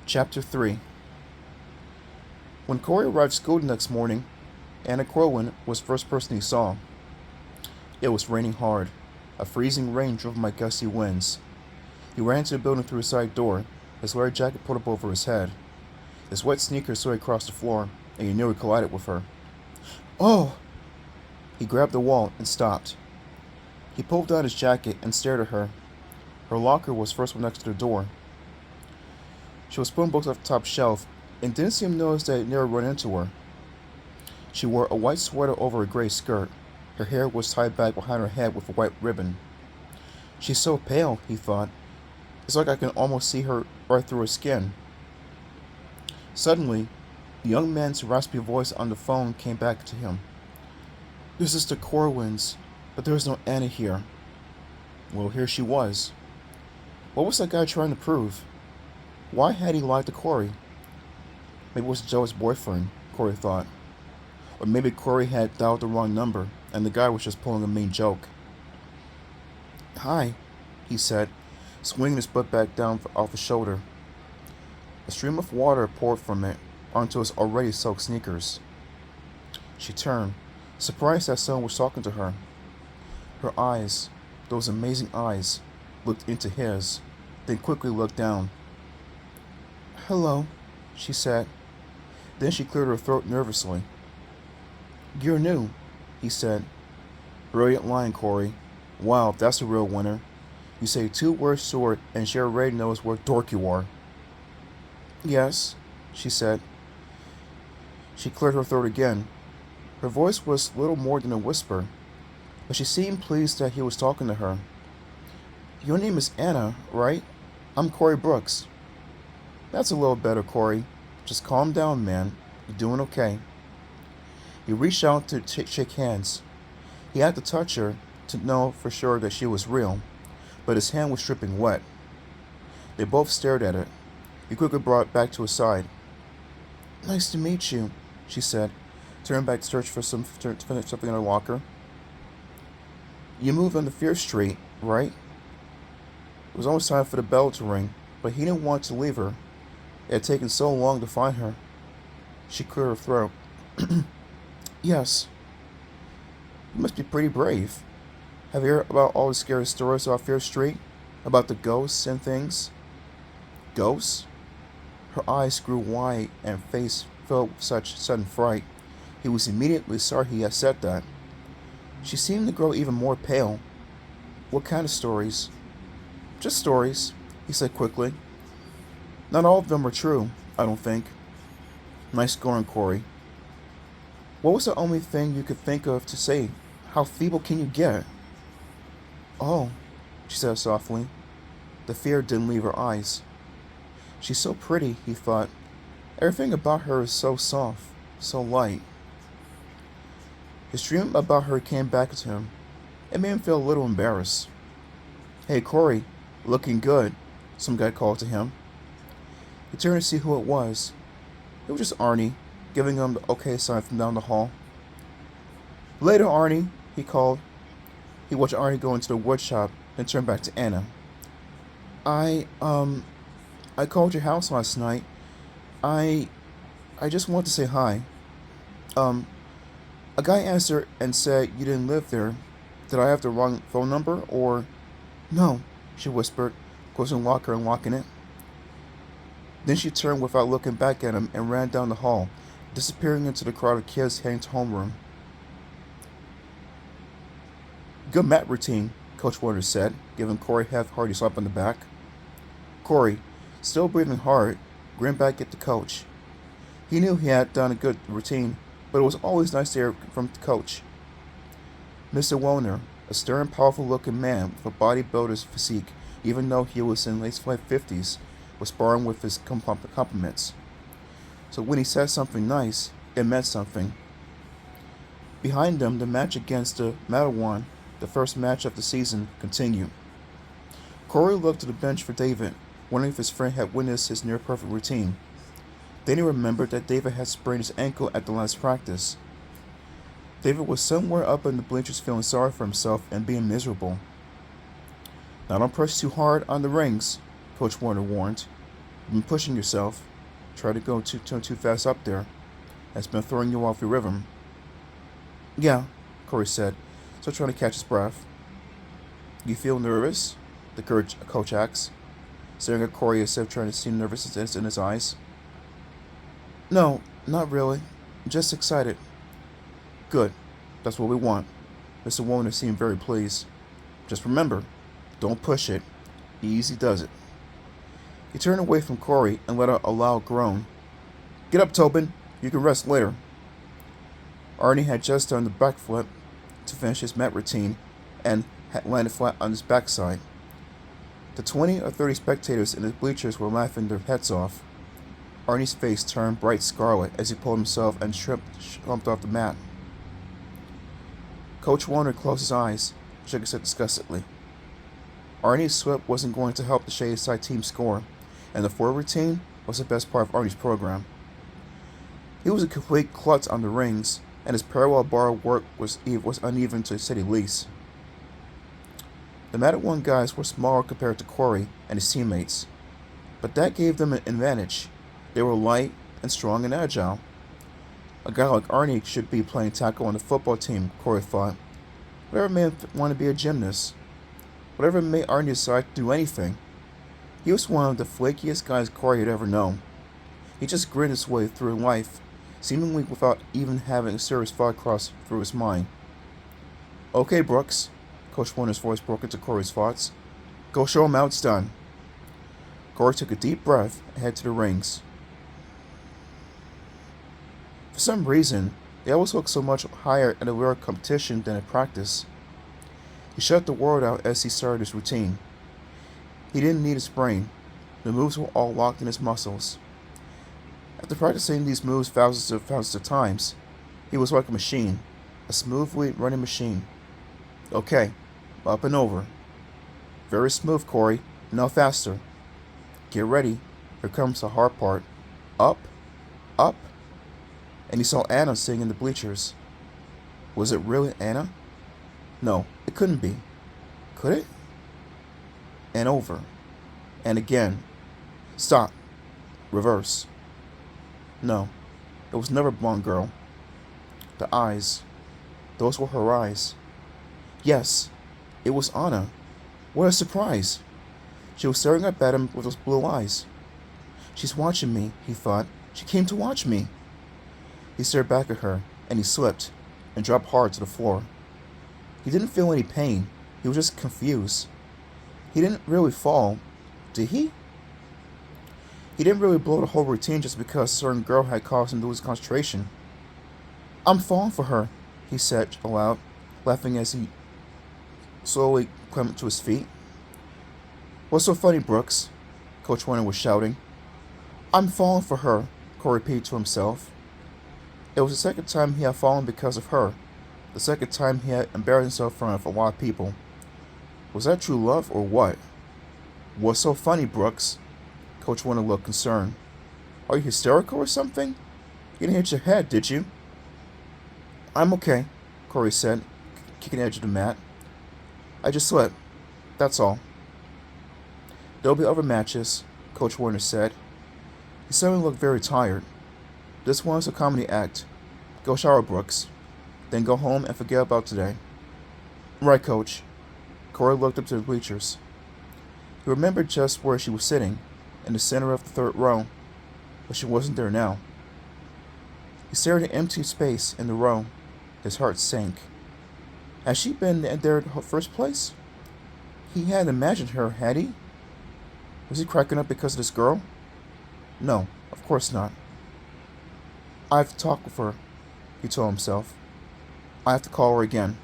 Chapter 3. When Corey arrived at school the next morning, Anna Corwin was the first person he saw. It was raining hard, a freezing rain driven by gusty winds. He ran into the building through his side door, his leather jacket pulled up over his head. His wet sneakers swayed across the floor, and he nearly collided with her. Oh! He grabbed the wall and stopped. He pulled down his jacket and stared at her. Her locker was the first one next to the door. She was pulling books off the top shelf and didn't seem to notice that it nearly run into her. She wore a white sweater over a gray skirt. Her hair was tied back behind her head with a white ribbon. She's so pale, he thought. It's like I can almost see her right through her skin. Suddenly, the young man's raspy voice on the phone came back to him. This is the Corwins, but there is no Anna here. Well, here she was. What was that guy trying to prove? Why had he lied to Corey? Maybe it was Joe's boyfriend, Corey thought. Or maybe Corey had dialed the wrong number, and the guy was just pulling a mean joke. Hi, he said, swinging his butt back down off his shoulder. A stream of water poured from it onto his already soaked sneakers. She turned, surprised that someone was talking to her. Her eyes, those amazing eyes, looked into his, then quickly looked down. Hello, she said. Then she cleared her throat nervously. You're new, he said. Brilliant line, Corey. Wow, that's a real winner. You say 2 words short, and she already knows what dork you are. Yes, she said. She cleared her throat again. Her voice was little more than a whisper, but she seemed pleased that he was talking to her. Your name is Anna, right? I'm Corey Brooks. That's a little better, Corey. Just calm down, man. You're doing okay. He reached out to shake hands. He had to touch her to know for sure that she was real, but his hand was dripping wet. They both stared at it. He quickly brought it back to his side. Nice to meet you, she said, turning back to search for something in her locker. You moved on to Fear Street, right? It was almost time for the bell to ring, but he didn't want to leave her. It had taken so long to find her. She cleared her throat. Yes. You must be pretty brave. Have you heard about all the scary stories about Fear Street? About the ghosts and things? Ghosts? Her eyes grew wide and face filled with such sudden fright. He was immediately sorry he had said that. She seemed to grow even more pale. What kind of stories? Just stories, he said quickly. Not all of them are true, I don't think. Nice going, Corey. What was the only thing you could think of to say? How feeble can you get? Oh, she said softly. The fear didn't leave her eyes. She's so pretty, he thought. Everything about her is so soft, so light. His dream about her came back to him. It made him feel a little embarrassed. Hey, Corey, looking good, some guy called to him. He turned to see who it was. It was just Arnie, giving him the okay sign from down the hall. Later, Arnie, he called. He watched Arnie go into the wood shop and turned back to Anna. I called your house last night. I just want to say hi. A guy answered and said you didn't live there. Did I have the wrong phone number or? No, she whispered, closing the locker and locking it. Then she turned without looking back at him and ran down the hall, disappearing into the crowd of kids heading to homeroom. Good mat routine, Coach Warner said, giving Corey a half-hearty slap on the back. Corey, still breathing hard, grinned back at the coach. He knew he had done a good routine, but it was always nice to hear from the coach. Mr. Wellner, a stern, powerful-looking man with a bodybuilder's physique, even though he was in his late 50s, was sparring with his compliments. So when he said something nice, it meant something. Behind them, the match against the Matterhorn, the first match of the season, continued. Corey looked to the bench for David, wondering if his friend had witnessed his near-perfect routine. Then he remembered that David had sprained his ankle at the last practice. David was somewhere up in the bleachers feeling sorry for himself and being miserable. Now don't press too hard on the rings, Coach Warner warned. You've been pushing yourself. Try to go too fast up there. That's been throwing you off your rhythm. Yeah, Corey said, still trying to catch his breath. You feel nervous? The coach asks, staring at Corey as if trying to see nervousness in his eyes. No, not really. Just excited. Good. That's what we want. Mr. Warner seemed very pleased. Just remember, don't push it. Easy does it. He turned away from Corey and let out a loud groan. Get up, Tobin. You can rest later. Arnie had just done the backflip to finish his mat routine and had landed flat on his backside. The 20 or 30 spectators in the bleachers were laughing their heads off. Arnie's face turned bright scarlet as he pulled himself and slumped off the mat. Coach Warner closed his eyes, shook his head disgustedly. Arnie's slip wasn't going to help the Shadyside team score, and the forward routine was the best part of Arnie's program. He was a complete klutz on the rings, and his parallel bar work was uneven to say the least. The Mat 1 guys were smaller compared to Corey and his teammates, but that gave them an advantage. They were light and strong and agile. A guy like Arnie should be playing tackle on the football team, Corey thought. Whatever made him want to be a gymnast. Whatever made Arnie decide to do anything. He was one of the flakiest guys Corey had ever known. He just grinned his way through life, seemingly without even having a serious thought cross through his mind. Okay, Brooks. Coach Warner's voice broke into Corey's thoughts. Go show him how it's done. Corey took a deep breath and headed to the rings. For some reason, they always looked so much higher in a real competition than in practice. He shut the world out as he started his routine. He didn't need his brain. The moves were all locked in his muscles. After practicing these moves thousands of times, he was like a machine, a smoothly running machine. Okay, up and over. Very smooth, Corey. Now faster. Get ready. Here comes the hard part. Up, up. And he saw Anna sitting in the bleachers. Was it really Anna? No, it couldn't be. Could it? And over. And again. Stop. Reverse. No, it was never a blonde girl. The eyes. Those were her eyes. Yes, it was Anna. What a surprise. She was staring up at him with those blue eyes. She's watching me, he thought. She came to watch me. He stared back at her, and he slipped, and dropped hard to the floor. He didn't feel any pain. He was just confused. He didn't really fall, did he? He didn't really blow the whole routine just because a certain girl had caused him to lose concentration. I'm falling for her, he said aloud, laughing as he slowly climbed to his feet. What's so funny, Brooks? Coach Warner was shouting. I'm falling for her, Corey repeated to himself. It was the second time he had fallen because of her, the second time he had embarrassed himself in front of a lot of people. Was that true love or what? What's so funny, Brooks? Coach Warner looked concerned. Are you hysterical or something? You didn't hit your head, did you? I'm okay, Corey said, kicking the edge of the mat. I just slipped. That's all. There'll be other matches, Coach Warner said. He suddenly looked very tired. This one's a comedy act. Go shower, Brooks. Then go home and forget about today. Right, Coach. Corey looked up to the bleachers. He remembered just where she was sitting, in the center of the third row, but she wasn't there now. He stared at empty space in the row. His heart sank. Had she been there in the first place? He hadn't imagined her, had he? Was he cracking up because of this girl? No, of course not. I have to talk with her, he told himself. I have to call her again.